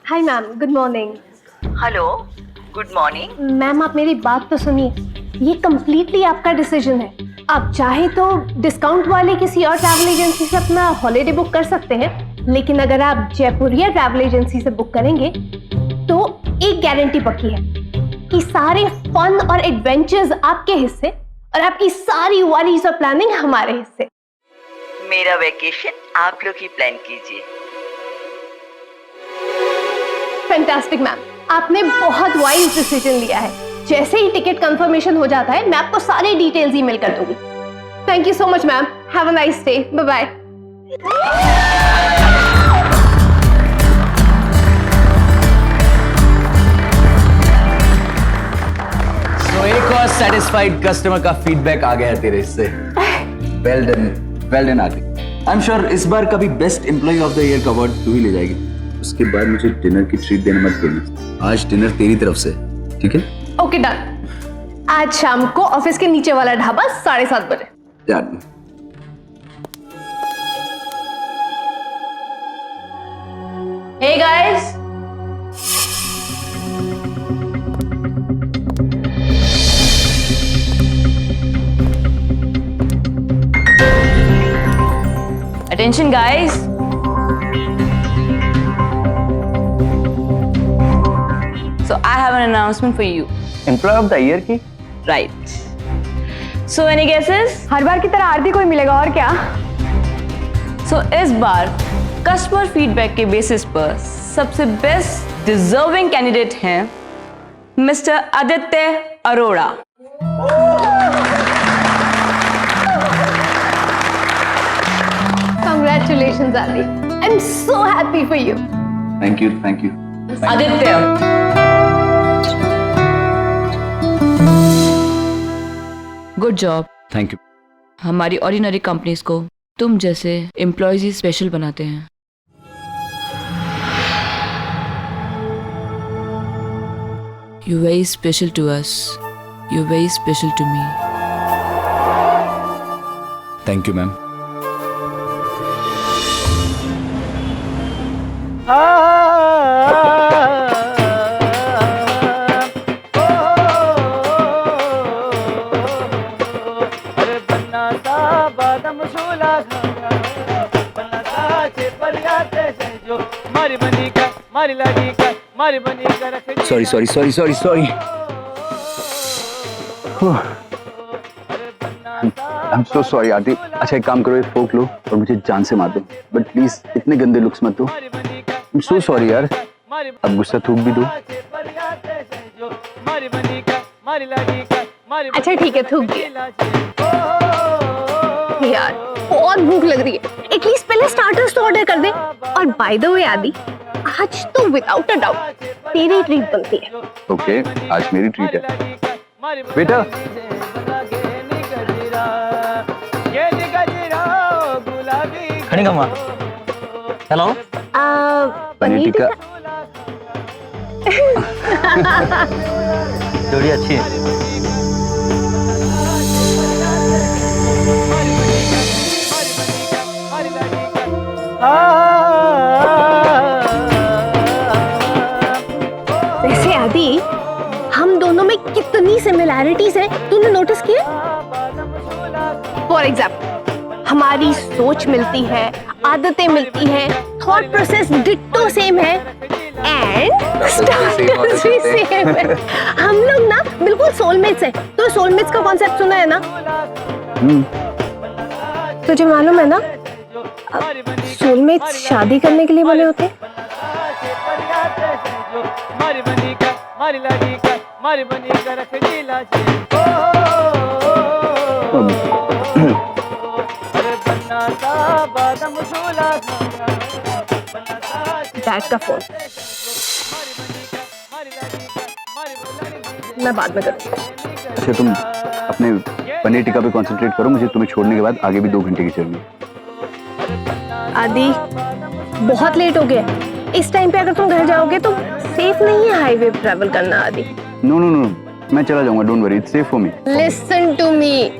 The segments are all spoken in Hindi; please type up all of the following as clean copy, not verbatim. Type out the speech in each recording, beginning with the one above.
Hi ma'am, good morning. Hello, good morning. Ma'am आप मेरी बात तो सुनिए, ये कम्प्लीटली आपका डिसीजन है। आप चाहे तो डिस्काउंट वाले किसी और ट्रैवल एजेंसी से अपना हॉलिडे बुक कर सकते हैं, लेकिन अगर आप जयपुरिया ट्रैवल एजेंसी से बुक करेंगे तो एक गारंटी पक्की है कि सारे फन और एडवेंचर्स आपके हिस्से और आपकी सारी वरीज और प्लानिंग हमारे हिस्से। मेरा वेकेशन आप लोग ही प्लान कीजिए। फैंटास्टिक मैम, आपने बहुत वाइज डिसीजन लिया है। जैसे ही टिकट कंफर्मेशन हो जाता है मैं आपको सारी डिटेल्स ईमेल कर दूंगी। Thank you so much ma'am, have a nice day, bye bye. तो एक और सेटिस्फाइड कस्टमर का फीडबैक आ गया है तेरे इससे। वेल डन आदि। आई एम श्योर इस बार का भी best employee of the year का अवार्ड तू ही ले जाएगी। उसके बाद मुझे डिनर की ट्रीट देने मत देना। आज डिनर तेरी तरफ से, ठीक है? Okay done. आज शाम को ऑफिस के नीचे वाला ढाबा 7:30 बजे। Done. Hey guys, Attention guys. So I have an announcement for you. Employee of the year की? Right. So any guesses? हर बार की तरह आरती को ही मिलेगा और क्या? So इस बार कस्टमर फीडबैक के बेसिस पर सबसे बेस्ट डिजर्विंग कैंडिडेट हैं mister Aditya Arora. Congratulations Adi. I'm so happy for you. Thank you, thank you. Aditya, good job. Thank you. हमारी ऑर्डिनरी कंपनीज को तुम जैसे एम्प्लॉयज ही स्पेशल बनाते हैं। You very special to us, you very special to me. Thank you ma'am. Sorry. I'm so sorry आदि। अच्छा एक काम करो, ये फोक लो और मुझे जान से मार दो, बट प्लीज इतने गंदे लुक्स मत दो। I'm so sorry यार। अब गुस्सा थूक भी दो। अच्छा ठीक है, थूक दिया। यार बहुत भूख लग रही है, एटलीस्ट पहले स्टार्टर्स तो ऑर्डर कर दे। और बाय द वे आदि, आज तो विदाउट अ डाउट तेरी ट्रीट बनती है। ओके, आज मेरी ट्रीट है। बेटा खड़ी कमा। हेलो, पनीर टिक्का। जोड़ी अच्छी है। वैसे आदि, हम दोनों में कितनी सिमिलैरिटीज है तूने नोटिस किया? फॉर एग्जाम्पल, हमारी सोच मिलती है, आदतें मिलती हैं, थॉट प्रोसेस डिट्टो सेम है एंड स्टार्टर्स भी सेम है। हम लोग ना बिल्कुल सोलमेट्स हैं। तो सोलमेट्स का कॉन्सेप्ट सुना है ना? तुझे मालूम है ना, सोलमेट्स शादी करने के लिए बने होते हैं। डैड का फोन, मैं बाद में करूँगी। अच्छा तुम अपने पनीर टिक्का पे कंसंट्रेट करो, मुझे तुम्हें छोड़ने के बाद आगे भी 2 घंटे की जर्नी। आदि बहुत लेट हो गया, इस टाइम पे अगर तुम घर जाओगे तो सेफ नहीं है हाईवे पे ट्रैवल करना। आदि नो, मैं चला जाऊंगा, don't worry, it's safe for me. Listen to me,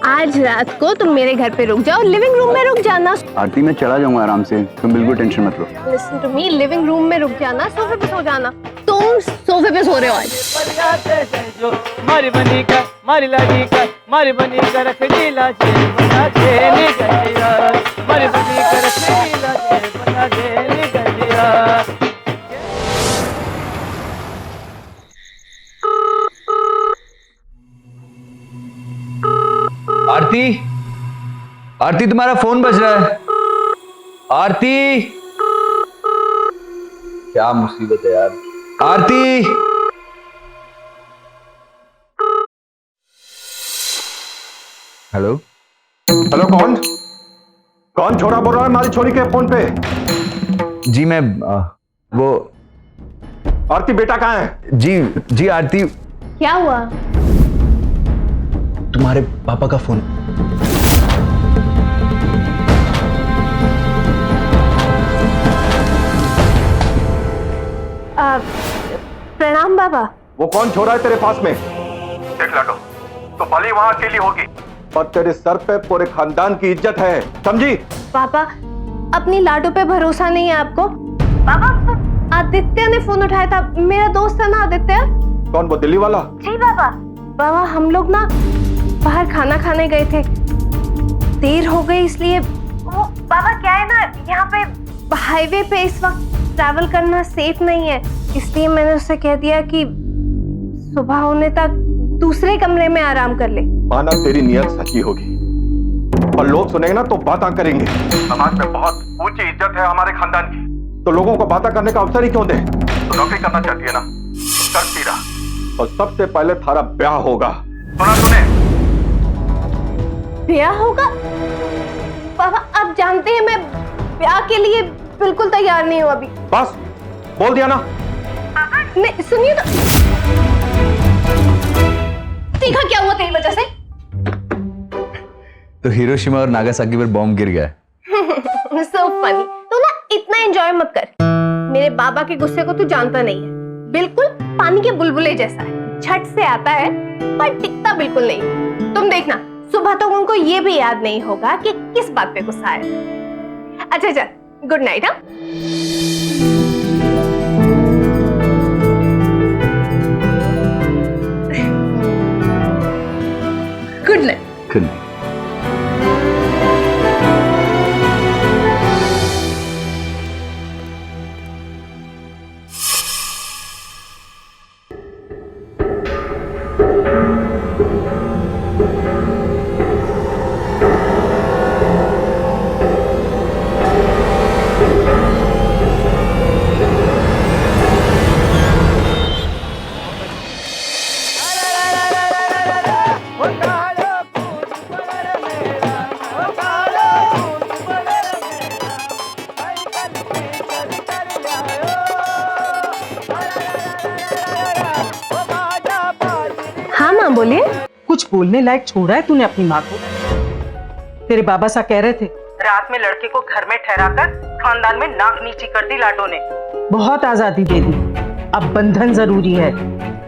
आज रात को तुम मेरे घर पे रुक जाओ, लिविंग रूम में रुक जाना। आरती में चला जाऊंगा आराम से, तुम बिल्कुल टेंशन मत लो। Listen to me, living room में रुक जाना, सोफे पे सो जाना। तुम सोफे पे सो रहे हो आज। मारी बनी का मारी लागी का मारी बनी का रख दी लाजे बना दे नी गलिया मारी बनी का रख दी लाजे बना दे नी गलिया। आरती, आरती तुम्हारा फोन बज रहा है। आरती, क्या मुसीबत है यार। आरती, हेलो हेलो, कौन छोरा बोल रहा है हमारी छोरी के फोन पे? जी मैं वो आरती बेटा कहाँ है? जी आरती, क्या हुआ? तुम्हारे पापा का फोन। प्रणाम बाबा। वो कौन छोरा है तेरे पास में? देख लाडो, तो भले वहां अकेली होगी पर तेरे सर पे पूरे खानदान की इज्जत है, समझी? पापा, अपनी लाडो पे भरोसा नहीं है आपको? पापा, आदित्य ने फोन उठाया था, मेरा दोस्त है ना आदित्य। कौन, वो दिल्ली वाला? जी बाबा। बाबा, हम लोग ना बाहर खाना खाने गए थे, देर हो गई इसलिए। वो बाबा क्या है ना, यहाँ पे हाईवे पे इस वक्त ट्रैवल करना सेफ नहीं है, इसलिए मैंने उससे कह दिया कि सुबह होने तक दूसरे कमरे में आराम कर ले। माना तेरी नियत सच्ची होगी, पर लोग सुनेंगे ना तो बातें करेंगे। समाज में बहुत ऊंची इज्जत है हमारे खानदान की, तो लोगों को बातें करने का अवसर ही क्यों दे? तो नौकरी करना चाहती है ना, करती रहा। और सबसे पहले थारा ब्याह होगा, सुना तूने? ब्याह होगा? पापा, आप जानते हैं मैं ब्याह के लिए बिल्कुल तैयार नहीं हूँ अभी। बस बोल दिया ना। नहीं, सुनिए तो। देखा क्या हुआ तेरी वजह से? तो हिरोशिमा और नागासाकी पर बॉम्ब गिर गया। So funny। तो ना इतना एंजॉय मत कर। मेरे बाबा के गुस्से को तू जानता नहीं है, बिल्कुल पानी के बुलबुले जैसा है, झट से आता है पर टिकता बिल्कुल नहीं। तुम देखना, सुबह तक उनको ये भी याद नहीं होगा कि किस बात पे गुस्सा आया। अच्छा, गुड नाइट। हाँ, गुड नाइट। Good night. हाँ माँ, बोलिए। कुछ बोलने लायक छोड़ा है तूने अपनी माँ को? तेरे बाबा सा कह रहे थे, रात में लड़के को घर में ठहराकर खानदान में नाक नीची कर दी लाडो ने। बहुत आजादी दे दी, अब बंधन जरूरी है।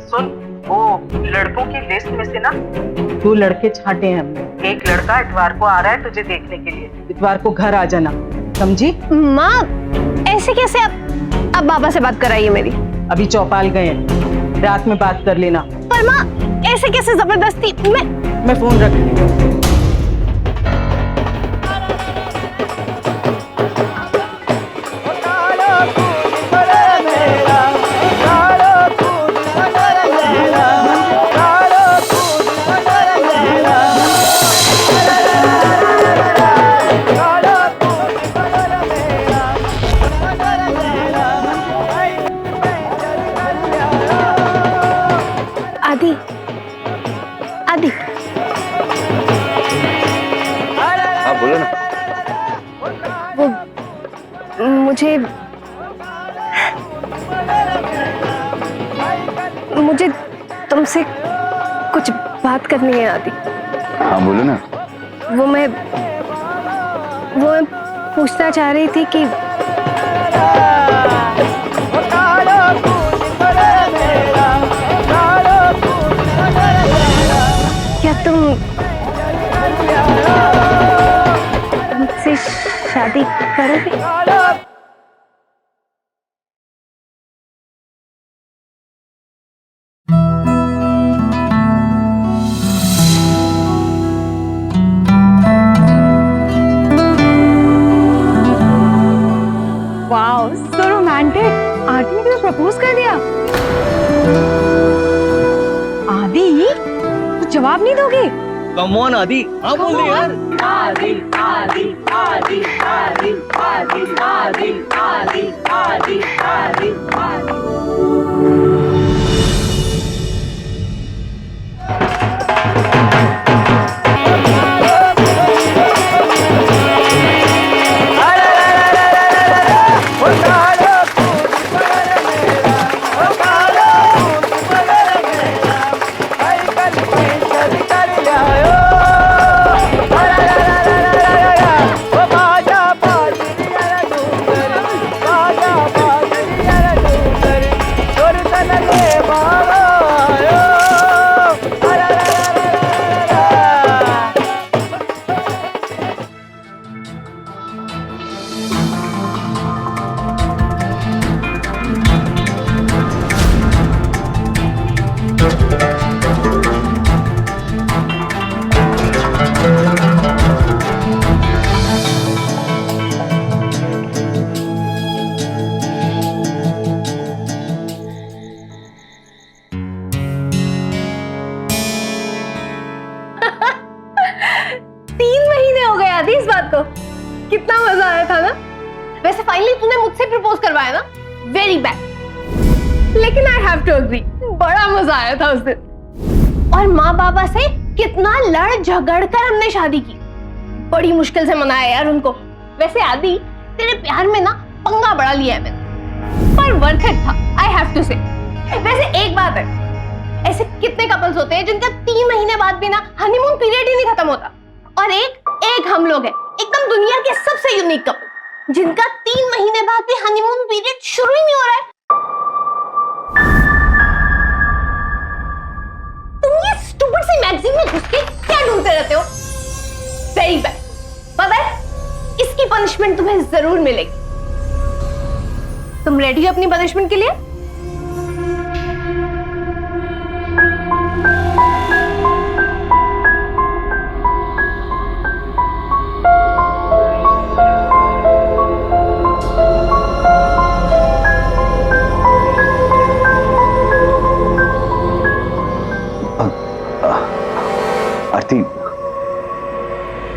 सुन, वो लड़कों की लिस्ट में से ना 2 लड़के छांटे हैं हमने। एक लड़का इतवार को आ रहा है तुझे देखने के लिए, इतवार को घर आ जाना, समझी? माँ, ऐसे कैसे? अब बाबा से बात कराइए मेरी। अभी चौपाल गए हैं, रात में बात कर लेना। पर माँ, ऐसे कैसे जबरदस्ती? मैं फोन रख रही हूँ। आदि, आदि, हाँ बोलो ना। वो मुझे तुमसे कुछ बात करनी है आदि। हाँ बोलो ना। वो मैं पूछना चाह रही थी कि क्या मुझसे शादी करोगे? Wow, so romantic. आंटी ने तो प्रपोज कर दिया। आदि, कुछ जवाब नहीं दोगे? कम ऑन आदि, हाँ बोल दे यार। इस बात को कितना मजा आया था ना। वैसे फाइनली तूने मुझसे प्रपोज करवाया ना, वेरी बैड, लेकिन आई हैव टू एग्री, बड़ा मजा आया था उस दिन। और माँ बाबा से कितना लड़ झगड़ कर हमने शादी की, बड़ी मुश्किल से मनाया यार उनको। वैसे आदि, तेरे प्यार में ना पंगा बड़ा लिया है मैंने, पर वर्थ इट था, आई हैव टू से। वैसे एक बात है, ऐसे कितने कपल्स होते हैं जिनका 3 महीने बाद भी ना हनीमून पीरियड ही नहीं खत्म होता, और एक हम लोग हैं, एकदम दुनिया के सबसे यूनिक कपल जिनका 3 महीने बाद भी हनीमून पीरियड शुरू ही नहीं हो रहा है। तुम ये स्टूपिड सी मैगजीन में घुस के क्या ढूंढते रहते हो? Very bad. पता है, इसकी पनिशमेंट तुम्हें जरूर मिलेगी। तुम रेडी हो अपनी पनिशमेंट के लिए? आरती,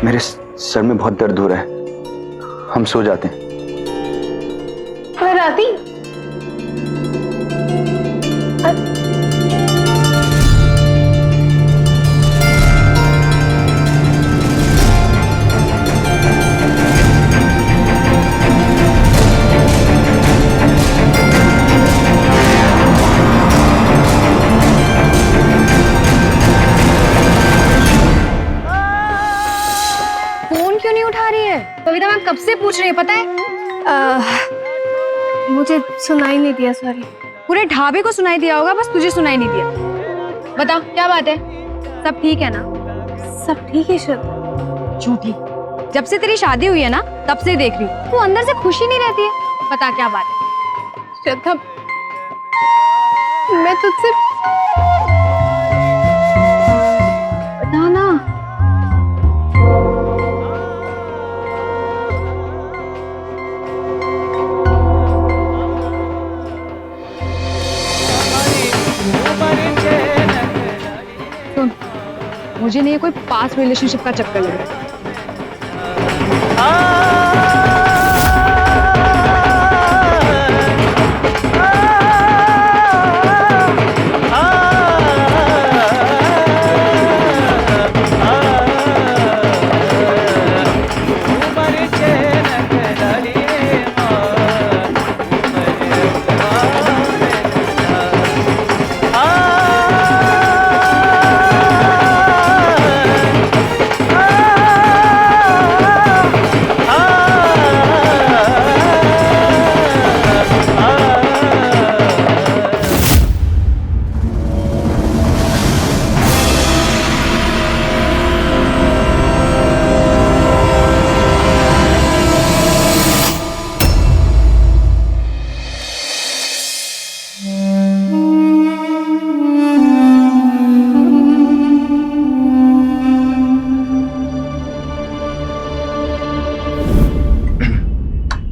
मेरे सर में बहुत दर्द हो रहा है, हम सो जाते हैं। पर आरती, कविता मैम कब से पूछ रही है पता है? मुझे सुनाई नहीं दिया, सॉरी। पूरे ढाबे को सुनाई दिया होगा, बस तुझे सुनाई नहीं दिया। बता क्या बात है, सब ठीक है ना? सब ठीक है श्रद्धा। झूठी, जब से तेरी शादी हुई है ना तब से देख रही हूँ, तू अंदर से खुशी नहीं रहती है। बता क्या बात है? श्रद्धा, मैं तुझसे बता ना। मुझे नहीं कोई पास रिलेशनशिप का चक्कर लग रहा है। हाँ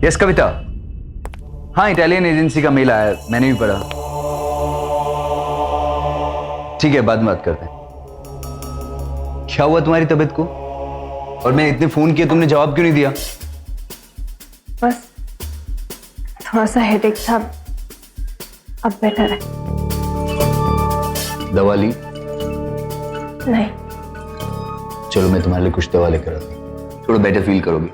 यस कविता, हाँ इटालियन एजेंसी का मेल आया, मैंने भी पढ़ा। ठीक है, बाद में बात करते हैं। क्या हुआ तुम्हारी तबीयत को? और मैं इतने फोन किए, तुमने जवाब क्यों नहीं दिया? बस थोड़ा सा हेडेक था, अब बेटर है। दवा ली? नहीं। चलो मैं तुम्हारे लिए कुछ दवा लेकर आता हूं, थोड़ा बेटर फील करोगी।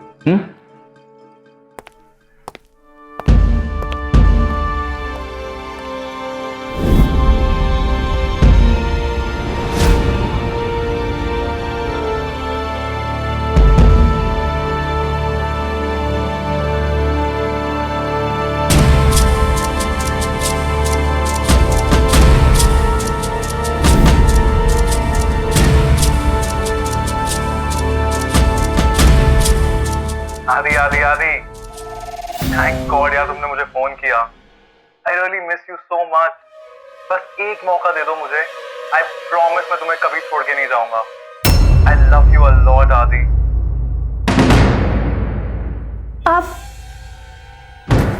आदि, थैंक गॉड यार तुमने मुझे फोन किया। I really miss you so much. बस एक मौका दे दो मुझे, आई प्रॉमिस मैं तुम्हें कभी छोड़ के नहीं जाऊंगा। I love you a lot आदि।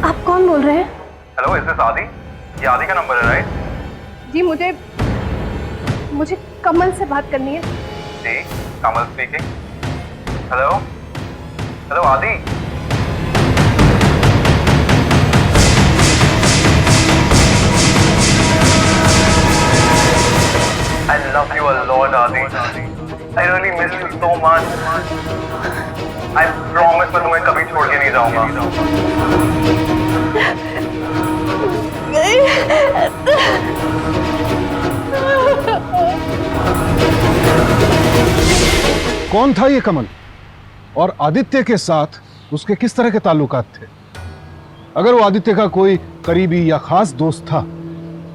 आप कौन बोल रहे हैं? हेलो, इज दिस आदि? ये आदि का नंबर है राइट? जी मुझे कमल से बात करनी है। जी, कमल स्पीकिंग। हेलो हेलो आदि। I love you a lot, Adi. I really miss you so much. I promise मैं तुम्हें कभी छोड़ के नहीं जाऊंगा। कौन था ये कमल और आदित्य के साथ उसके किस तरह के ताल्लुकात थे? अगर वो आदित्य का कोई करीबी या खास दोस्त था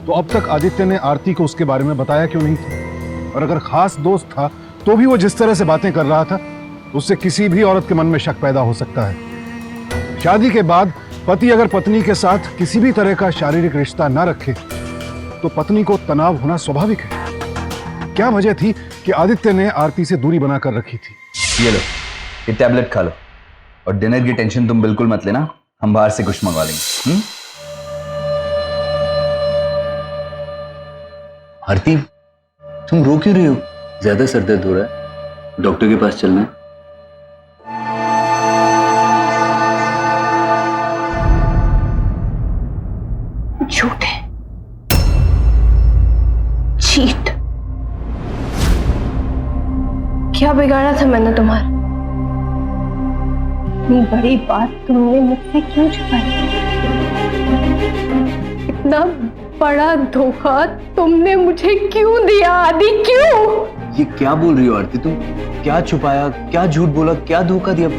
तो अब तक आदित्य ने आरती को उसके बारे में बताया क्यों नहीं था? और अगर खास दोस्त था तो भी वो जिस तरह से बातें कर रहा था उससे किसी भी औरत के मन में शक पैदा हो सकता है। शादी के बाद पति अगर पत्नी के साथ किसी भी तरह का शारीरिक रिश्ता ना रखे तो पत्नी को तनाव होना स्वाभाविक है। क्या वजह थी कि आदित्य ने आरती से दूरी बनाकर रखी थी? ये लो, ये टैबलेट खा लो और डिनर की टेंशन तुम बिल्कुल मत लेना, हम बाहर से कुछ मंगवा लेंगे। आरती, तुम रो क्यों रही हो? ज्यादा सर दर्द हो रहा है, डॉक्टर के पास चलना है। झूठे, चीट। क्या बिगाड़ा था मैंने तुम्हारा? इतनी बड़ी बात तुमने मुझसे क्यों छुपाई? इतना बड़ा धोखा तुमने मुझे क्यों दिया आदि, क्यों? ये क्या बोल रही हो आरती तुम? क्या छुपाया, क्या झूठ बोला, क्या धोखा दिया?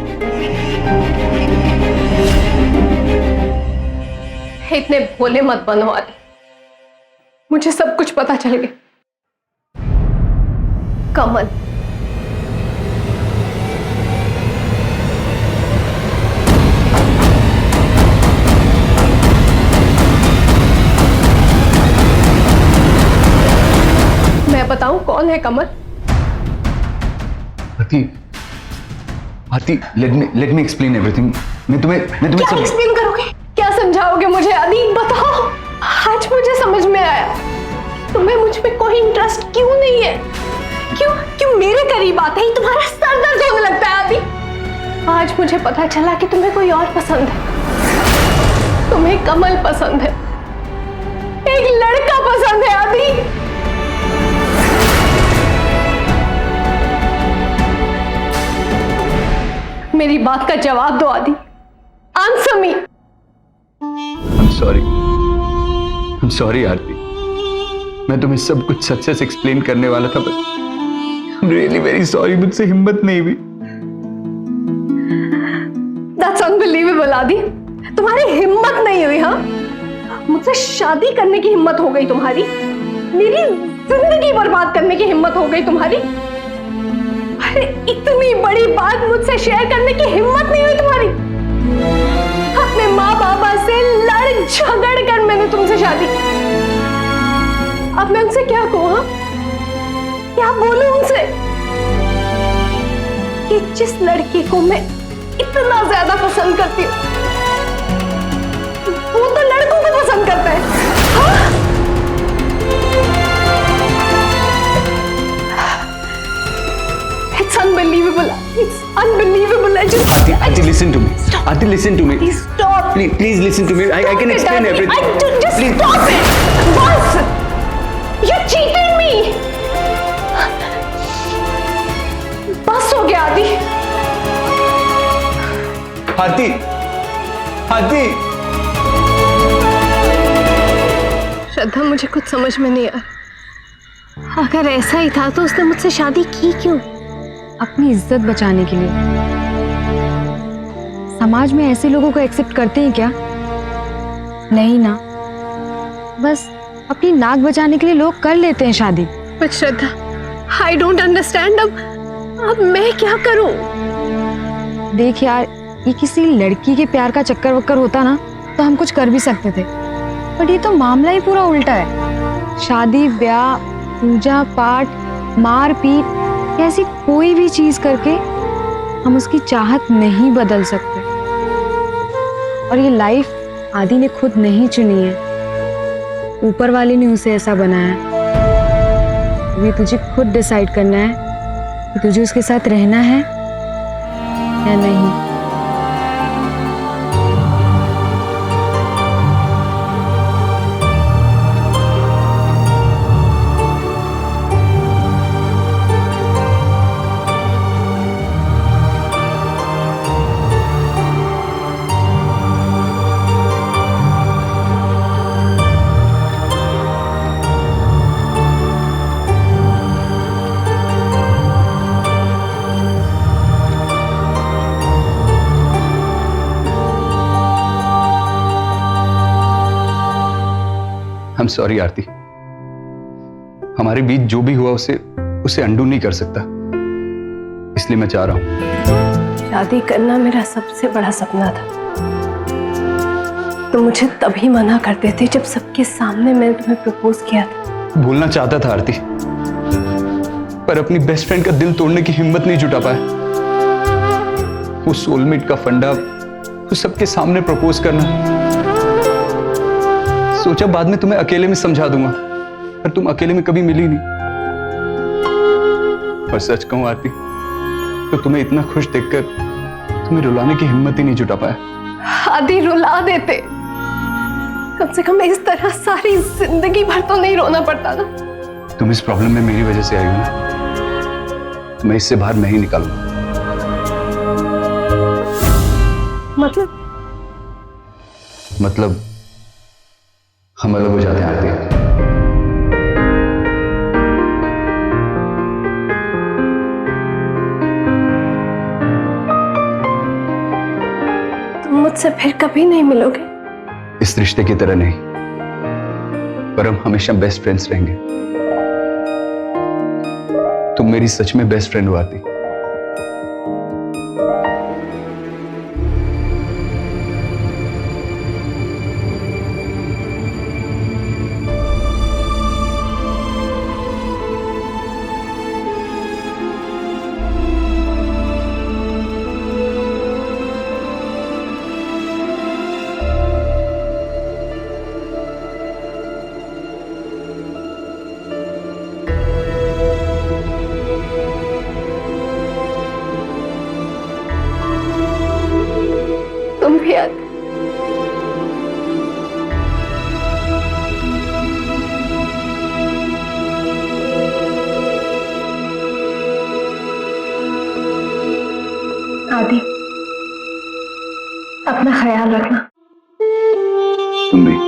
इतने भोले मत बनो आदि, मुझे सब कुछ पता चल गया। कमल मैं बताऊं कौन है कमल? आरती, लेट मी एक्सप्लेन एवरीथिंग। मैं तुम्हें क्या सब एक्सप्लेन करोगे? क्या समझाओगे मुझे आदि? बताओ। आज मुझे समझ में आया तुम्हें मुझ पे कोई इंटरेस्ट क्यों नहीं है। क्यों मेरे करीब आते ही तुम्हारा सर दर्द होने लगता है आदि? आज मुझे पता चला कि तुम्हें कोई और पसंद है। तुम्हें कमल पसंद है, एक लड़का पसंद है आदि। मेरी बात का जवाब दो आदि। Answer me. I'm sorry आरती, मैं तुम्हें सब कुछ सच सच एक्सप्लेन करने वाला था, but I'm really very sorry, मुझसे हिम्मत नहीं हुई। That's unbelievable आदि, तुम्हारी हिम्मत नहीं हुई? हाँ, मुझसे शादी करने की हिम्मत हो गई तुम्हारी, मेरी जिंदगी बर्बाद करने की हिम्मत हो गई तुम्हारी। अरे इतनी बड़ी बात मुझसे शेयर करने की हिम्मत नहीं हुई तुम्हारी। अपने माँ बाबा से लड़ झगड़ कर मैंने तुमसे शादी की। अब मैं उनसे क्या कहूँ? क्या बोलूं उनसे कि जिस लड़की को मैं इतना ज्यादा पसंद करती हूँ करता है? हाँ? It's unbelievable. It's unbelievable. I just. Aarti, listen to me. Aarti, listen to me. Please stop. Please listen to me. I can explain everything. Just Please. stop it. Boss, you cheated me. बस हो गया आदि. आरती, श्रद्धा, मुझे कुछ समझ में नहीं आ रहा. अगर ऐसा ही था तो उसने मुझसे शादी की क्यों? अपनी इज्जत बचाने के लिए. समाज में ऐसे लोगों को एक्सेप्ट करते हैं क्या? नहीं ना. बस अपनी नाक बचाने के लिए लोग कर लेते हैं शादी. पर श्रद्धा, I don't understand. अब मैं क्या करूं? देख यार, ये किसी लड़की के प्यार का चक्कर वक्कर होता ना तो हम कुछ कर भी सकते थे, बट ये तो मामला ही पूरा उल्टा है. शादी ब्याह, पूजा पाठ, मार पीट, ऐसी कोई भी चीज करके हम उसकी चाहत नहीं बदल सकते. और ये लाइफ आदि ने खुद नहीं चुनी है, ऊपर वाले ने उसे ऐसा बनाया. ये तुझे खुद डिसाइड करना है कि तुझे उसके साथ रहना है या नहीं. I'm sorry आरती. हमारे बीच जो भी हुआ उसे अंडू नहीं कर सकता. इसलिए मैं चाह रहा हूं. शादी करना मेरा सबसे बड़ा सपना था. तो मुझे तभी मना करते थे जब सबके सामने मैंने तुम्हें प्रपोज किया था. भूलना चाहता था आरती, पर अपनी बेस्ट फ्रेंड का दिल तोड़ने की हिम्मत नहीं जुटा पाया. वो सोलमेट का फंडा, वो सबके सामने प्रपोज करना. सोचा बाद में तुम्हें अकेले में समझा दूंगा, पर तुम अकेले में कभी मिली नहीं. और सच कहूं आरती, तो तुम्हें इतना खुश देखकर तुम्हें रुलाने की हिम्मत ही नहीं जुटा पाया. आदि, रुला देते. कम से कम इस तरह सारी जिंदगी भर तो नहीं रोना पड़ता ना. तुम इस प्रॉब्लम में मेरी वजह से आई हो ना, तो मैं इससे बाहर नहीं निकालूंगा. मतलब हम अलग हो जाते हैं आरती. तुम मुझसे फिर कभी नहीं मिलोगे? इस रिश्ते की तरह नहीं, पर हम हमेशा बेस्ट फ्रेंड्स रहेंगे. तुम मेरी सच में बेस्ट फ्रेंड हो आरती. तुम भी आदि. आदि, अपना ख्याल रखना. तुम भी.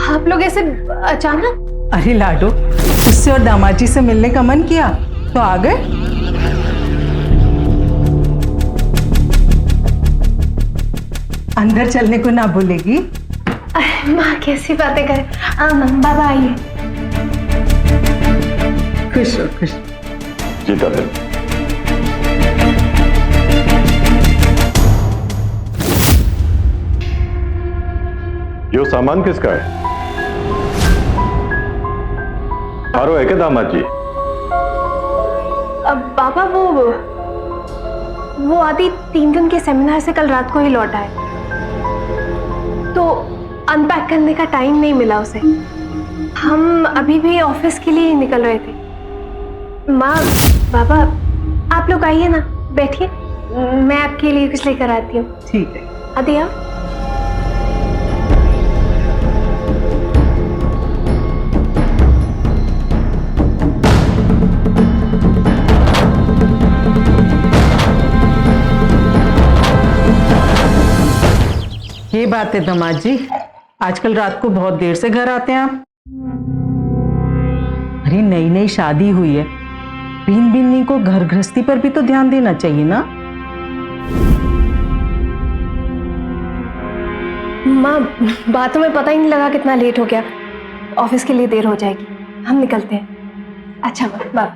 आप लोग ऐसे अचानक? अरे लाडो, उससे और दामाद जी से मिलने का मन किया तो आ गए. अंदर चलने को ना बोलेगी? माँ कैसी बातें करे। बाबा आइए। खुश हो खुश। जीता दिल। यो सामान किसका है? आरो है क्या दामाद जी? अब बाबा वो आदि 3 दिन के सेमिनार से कल रात को ही लौटा है, तो अनपैक करने का टाइम नहीं मिला उसे। हम अभी भी ऑफिस के लिए निकल रहे थे। माँ बाबा आप लोग आइए ना, बैठिए, मैं आपके लिए कुछ लेकर आती हूँ। ठीक है। आदि आओ। ये बात है दामाद जी, आजकल रात को बहुत देर से घर आते हैं आप। अरे नई नई शादी हुई है, बीन बीनी को घर गृहस्थी पर भी तो ध्यान देना चाहिए ना। माँ बातों में पता ही नहीं लगा कितना लेट हो गया। ऑफिस के लिए देर हो जाएगी, हम निकलते हैं। अच्छा बाय।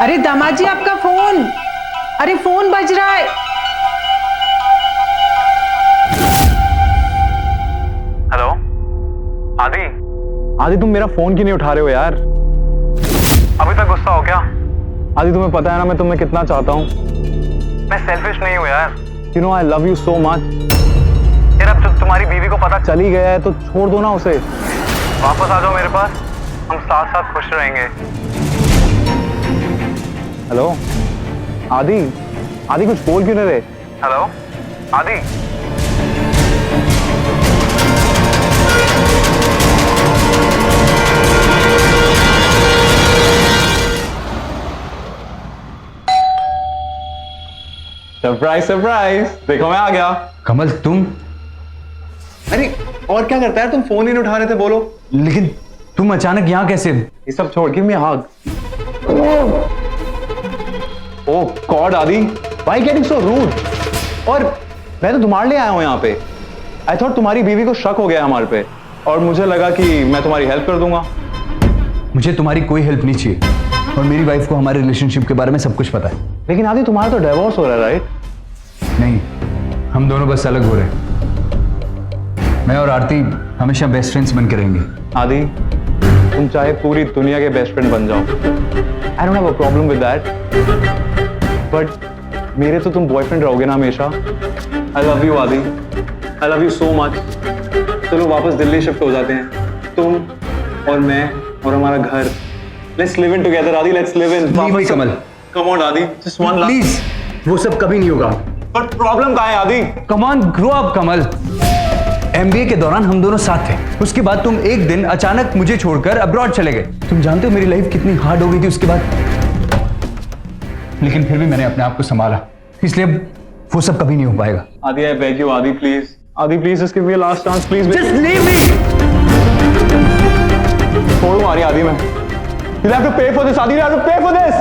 अरे दामाद जी आपका फोन, अरे फोन बज रहा है। हेलो आदि। आदि तुम मेरा फोन क्यों नहीं उठा रहे हो यार? अभी तक गुस्सा हो क्या? आदि तुम्हें पता है ना मैं तुम्हें कितना चाहता हूँ। मैं सेल्फिश नहीं हूँ यार। You know I love you so much. यार अब जब तुम्हारी बीवी को पता चल ही गया है तो छोड़ दो ना उसे। वापस आ जाओ मेरे पास, हम साथ साथ खुश रहेंगे। हेलो आदि। आदि कुछ बोल क्यों नहीं रहे? हेलो आदि। सरप्राइज सरप्राइज, देखो मैं आ गया। कमल तुम? अरे और क्या करता है, तुम फोन ही नहीं उठा रहे थे, बोलो। लेकिन तुम अचानक यहाँ कैसे? ये सब छोड़ के मैं हग। ओह गॉड आदि, व्हाई गेटिंग सो रूड? और मैं तो तुम्हारे लिए आया हूँ यहाँ पे। आई थॉट तुम्हारी बीवी को शक हो गया हमारे पे, और मुझे लगा कि मैं तुम्हारी हेल्प कर दूंगा। मुझे तुम्हारी कोई हेल्प नहीं चाहिए, और मेरी वाइफ को हमारे रिलेशनशिप के बारे में सब कुछ पता है। लेकिन आदि तुम्हारा तो डिवोर्स हो रहा है, राइट? नहीं, हम दोनों बस अलग हो रहे हैं। मैं और आरती हमेशा बेस्ट फ्रेंड्स बन के रहेंगे। आदि तुम चाहे पूरी दुनिया के बेस्ट फ्रेंड बन जाओ, I don't have a problem with that, but मेरे तो तुम बॉयफ्रेंड रहोगे ना हमेशा। आई लव यू आदि, I love you so much. चलो वापस दिल्ली शिफ्ट हो जाते हैं, तुम और मैं और हमारा घर। लेट्स लिव इन टुगेदर आदि, let's live in. Kamal come on आदि, जस्ट वन लास्ट। प्लीज, वो सब कभी नहीं होगा। बट प्रॉब्लम कहाँ है आदि? Come on grow up Kamal. MBA के दौरान हम दोनों साथ थे, उसके बाद तुम एक दिन अचानक मुझे छोड़कर अब्रॉड चले गए। तुम जानते हो मेरी लाइफ कितनी हार्ड हो गई थी उसके बाद, लेकिन फिर भी मैंने अपने आप को संभाला, इसलिए वो सब कभी नहीं हो पाएगा। आदि आई बेग यू आदि प्लीज, आदि please just give me a last chance please. Just leave me. छोड़ूंगा आदि मैं। You'll have to pay for this, Adi. You'll have to pay for this.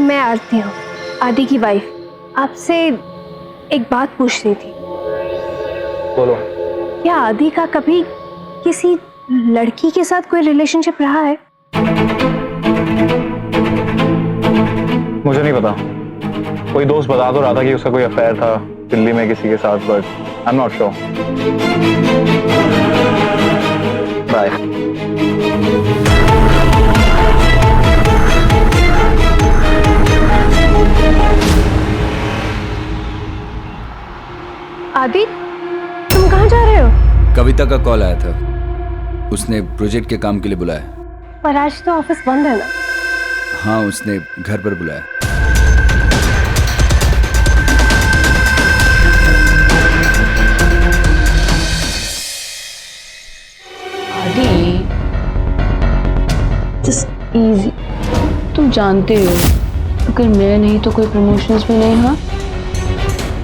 मैं आरती हूँ, आदि की वाइफ। आपसे एक बात पूछनी थी। बोलो। क्या आदि का कभी किसी लड़की के साथ कोई रिलेशनशिप रहा है? मुझे नहीं पता, कोई दोस्त बता तो रहा था कि उसका कोई अफेयर था दिल्ली में किसी के साथ, but I am not sure. Bye. Adi, तुम कहाँ जा रहे हो? कविता का कॉल आया था, उसने प्रोजेक्ट के काम के लिए बुलाया। पर आज तो ऑफिस बंद है ना? हाँ, उसने घर पर बुलाया। आदि, जस्ट इजी। तुम जानते हो अगर मैं नहीं तो कोई प्रमोशंस भी नहीं। हाँ,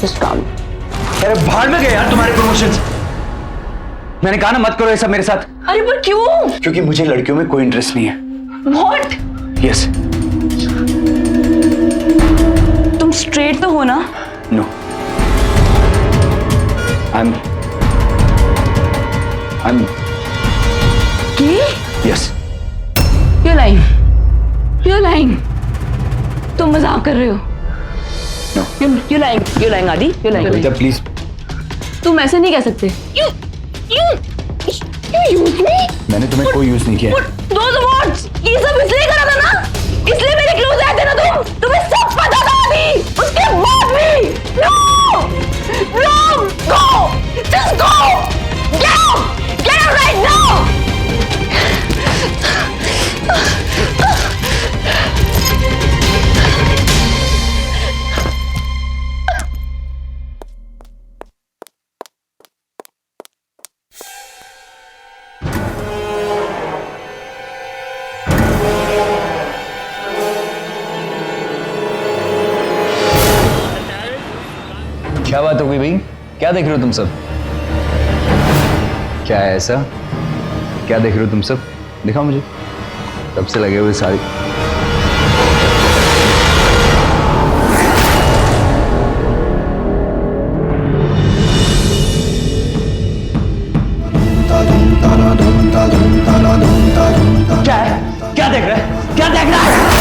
जस्ट काम। अरे भाड़ में गए यार तुम्हारे प्रमोशंस। मैंने कहा ना मत करो ऐसा मेरे साथ। अरे पर क्यों? क्योंकि मुझे लड़कियों में कोई इंटरेस्ट नहीं है। What? यस। तुम स्ट्रेट तो हो ना? No, I am yes. You're lying. तुम मजाक कर रहे हो? No. You're lying आदि, you're lying. Kavita please. तुम ऐसे नहीं कह सकते। You use me? मैंने तुम्हें कोई यूज नहीं किया। Those words, ये सब इसलिए करा था ना? इसलिए मेरे क्लोज आए थे ना तुम? तुम्हें सब पता था आदि। उसके बाद भी। No, go, just go, get out right now. क्या बात हो गई भाई? क्या देख रहे हो तुम सब? क्या है ऐसा? क्या देख रहे हो तुम सब? दिखाओ मुझे। तब से लगे हुए सारे। क्या है? क्या देख रहा है? क्या देख रहा है?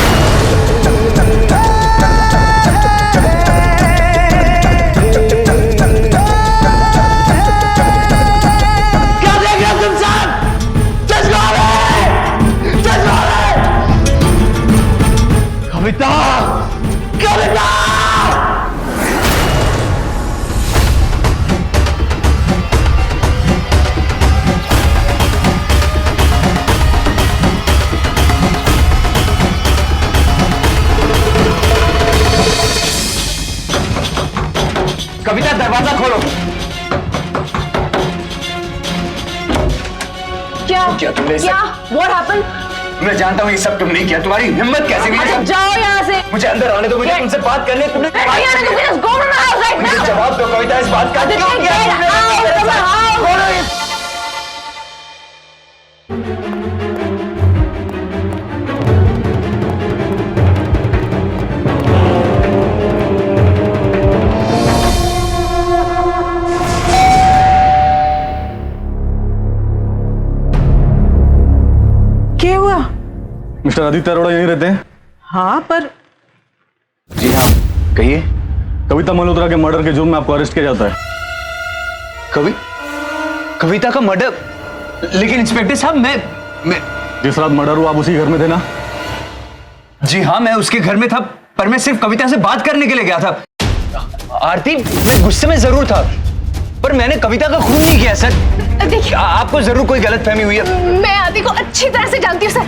कविता! कविता! कविता दरवाजा खोलो। क्या तुमने What happened? मैं जानता हूँ ये सब तुमने किया। तुम्हारी हिम्मत कैसे हुई? अरे जाओ यहाँ से। मुझे अंदर आने दो। मुझे तुमसे बात करनी है। तुमने मुझे जवाब दो कविता, इस बात का क्यों किया? क्या हुआ? मिस्टर आदित्य अरोड़ा यहीं रहते हैं? हाँ, पर जी हाँ, कहिए। कविता मल्होत्रा के मर्डर के जुर्म में आपको अरेस्ट किया जाता है। कविता का मर्डर? लेकिन इंस्पेक्टर साहब मैं जिस रात मर्डर हुआ आप उसी घर में थे ना? जी हाँ, मैं उसके घर में था, पर मैं सिर्फ कविता से बात करने के लिए गया था। आरती, मैं गुस्से में जरूर था, पर मैंने कविता का खून नहीं किया सर। देखिए, आपको जरूर कोई गलतफहमी हुई है। मैं आदि को अच्छी तरह से जानती हूँ सर।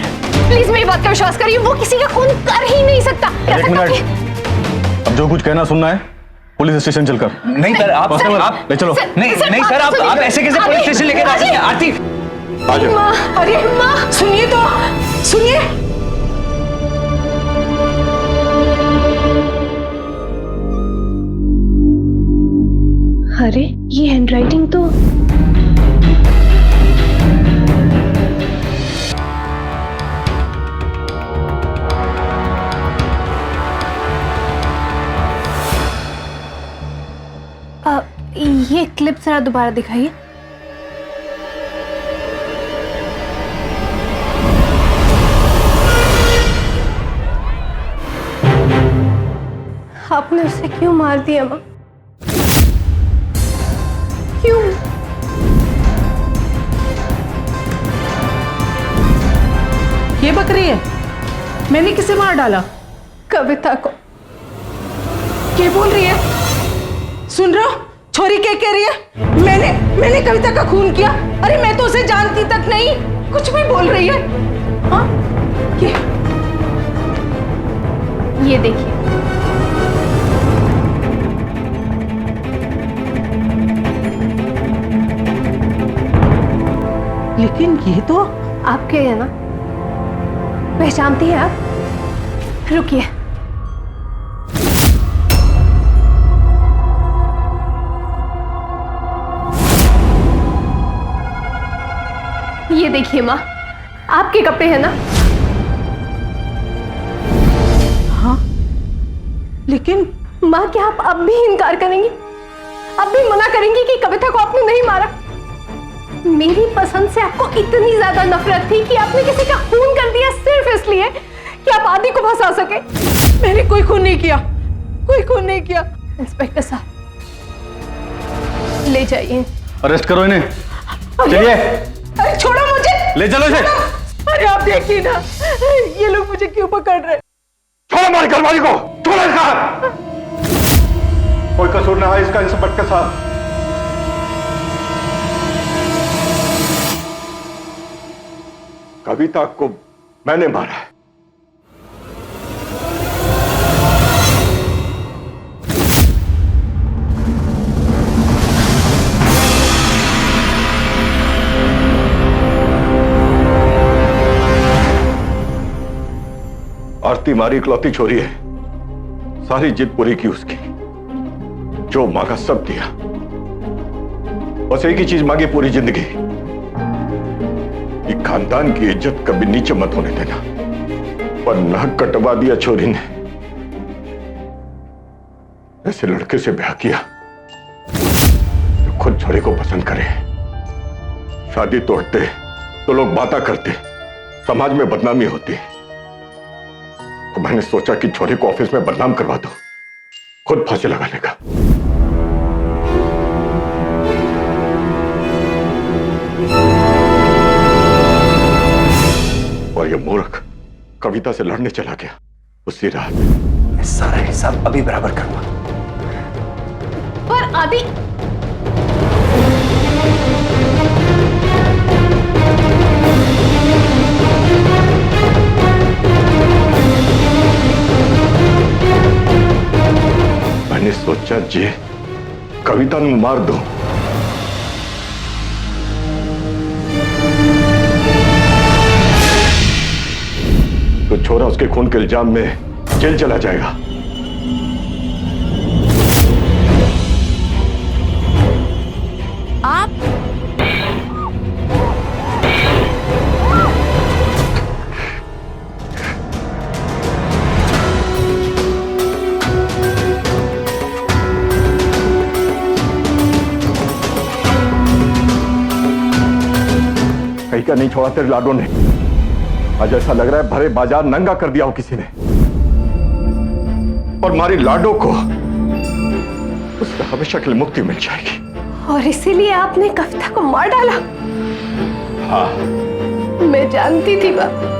प्लीज मेरी बात का विश्वास करिए, वो किसी का खून कर ही नहीं सकता। एक मिनट, अब जो कुछ कहना सुनना है पुलिस स्टेशन चलकर। नहीं सर, आप ले चलो। नहीं सर, आप ऐसे कैसे पुलिस स्टेशन लेके जा सकते हैं? आरती, आ जाओ। माँ, अरे माँ, सुनिए तो, सुनिए। अरे ये हैंडराइटिंग तो ये क्लिप जरा दोबारा दिखाइए। आपने उसे क्यों मार दिया माँ? क्यों? ये बकरी है? मैंने किसे मार डाला? कविता को। क्या बोल रही है? सुन रहे हो? छोरी क्या कह रही है? मैंने कविता का खून किया? अरे मैं तो उसे जानती तक नहीं। कुछ भी बोल रही है। हाँ? ये देखिए। लेकिन ये तो आपके है ना, पहचानती हैं आप? रुकिए। ये देखिए माँ, आपके कपड़े हैं ना? हाँ, लेकिन माँ क्या आप अब भी इनकार करेंगी? अब भी मना करेंगी कि कविता को आपने नहीं मारा? मेरी पसंद से आपको इतनी ज्यादा नफरत थी कि आपने किसी का खून कर दिया सिर्फ इसलिए कि आप आदि को फंसा सके। मैंने कोई खून नहीं किया, कोई खून नहीं किया। इंस्पेक्टर साहब, ले जाइए। अरेस्ट करो इन्हें। चलिए। अरे छोड़ो मुझे, ले चलो इसे। अरे आप देखिए ना, ये लोग मुझे क्यों पकड़ रहे? छोड़ो हमारी घरवाली को, छोड़ो इसका। कोई कसूर ना है इसका इंस्पेक्टर साहब। कविता को मैंने मारा है। आरती मारी इकलौती छोरी है, सारी जिद पूरी की उसकी, जो मांगा सब दिया। बस एक ही चीज मांगी पूरी जिंदगी, कि खानदान की इज्जत कभी नीचे मत होने देना। पर नाक कटवा दिया छोरी ने। ऐसे लड़के से ब्याह किया तो खुद छोरे को पसंद करे। शादी तोड़ते तो लोग बातें करते, समाज में बदनामी होती। तो मैंने सोचा कि छोरे को ऑफिस में बदनाम करवा दो, खुद फांसी लगा लेगा। और ये मूर्ख कविता से लड़ने चला गया उसी रात। मैं सारा हिसाब अभी बराबर करूंगा। पर आदि, मैंने सोचा जे कविता ਨੂੰ मार दो, तो छोरा उसके खून के इल्जाम में जेल चला जाएगा। आप कहीं का नहीं छोड़ा तेरे लाडो ने। आज ऐसा लग रहा है भरे बाजार नंगा कर दिया हो किसी ने। और हमारी लाडो को उससे हमेशा के लिए मुक्ति मिल जाएगी। और इसीलिए आपने कविता को मार डाला? हाँ, मैं जानती थी बाबा,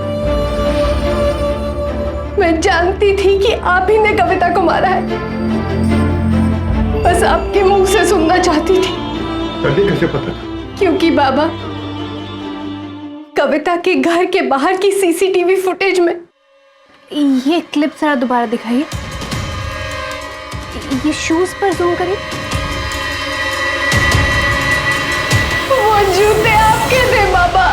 मैं जानती थी कि आप ही ने कविता को मारा है। बस आपके मुंह से सुनना चाहती थी। तभी कैसे पता था? क्योंकि बाबा, कविता के घर के बाहर की सीसीटीवी फुटेज में, ये क्लिप जरा दोबारा दिखाइए। ये शूज पर जूम करिए। वो जूते आपके थे बाबा।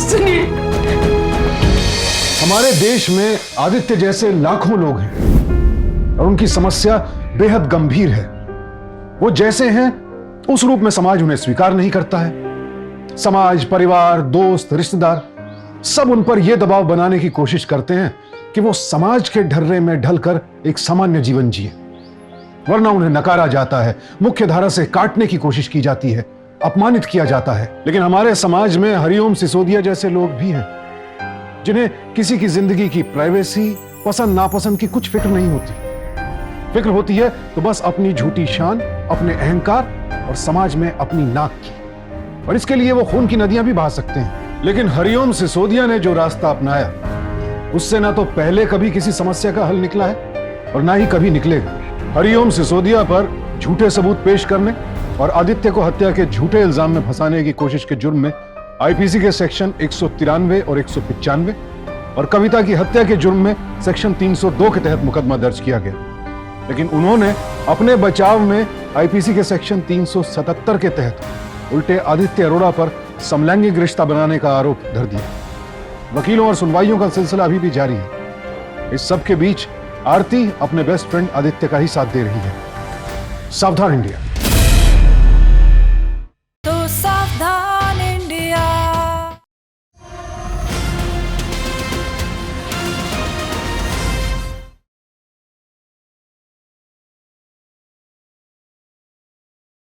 सुनिए, हमारे देश में आदित्य जैसे लाखों लोग हैं और उनकी समस्या बेहद गंभीर है। वो जैसे हैं उस रूप में समाज उन्हें स्वीकार नहीं करता है। समाज, परिवार, दोस्त, रिश्तेदार सब उन पर यह दबाव बनाने की कोशिश करते हैं कि वो समाज के ढर्रे में ढलकर एक सामान्य जीवन जिए, वरना उन्हें नकारा जाता है, मुख्य धारा से काटने की कोशिश की जाती है, अपमानित किया जाता है। लेकिन हमारे समाज में हरिओम सिसोदिया जैसे लोग भी हैं जिन्हें किसी की जिंदगी की प्राइवेसी, पसंद नापसंद की कुछ फिक्र नहीं होती। फिक्र होती है तो बस अपनी झूठी शान, अपने अहंकार और समाज में अपनी नाक की। और इसके लिए वो खून की नदियां भी बहा सकते हैं। लेकिन हरिओम सिसोदिया ने जो रास्ता अपनाया उससे ना तो पहले कभी किसी समस्या का हल निकला है और ना ही कभी निकलेगा। हरिओम सिसोदिया पर झूठे सबूत पेश करने और आदित्य को हत्या के झूठे इल्जाम में फंसाने की कोशिश के जुर्म में आईपीसी के सेक्शन 193 और 195 और कविता की हत्या के जुर्म में सेक्शन 302 के तहत मुकदमा दर्ज किया गया। लेकिन उन्होंने अपने बचाव में आईपीसी के सेक्शन 377 के तहत उल्टे आदित्य अरोड़ा पर समलैंगिक रिश्ता बनाने का आरोप धर दिया। वकीलों और सुनवाइयों का सिलसिला अभी भी जारी है। इस सब के बीच आरती अपने बेस्ट फ्रेंड आदित्य का ही साथ दे रही है। सावधान इंडिया।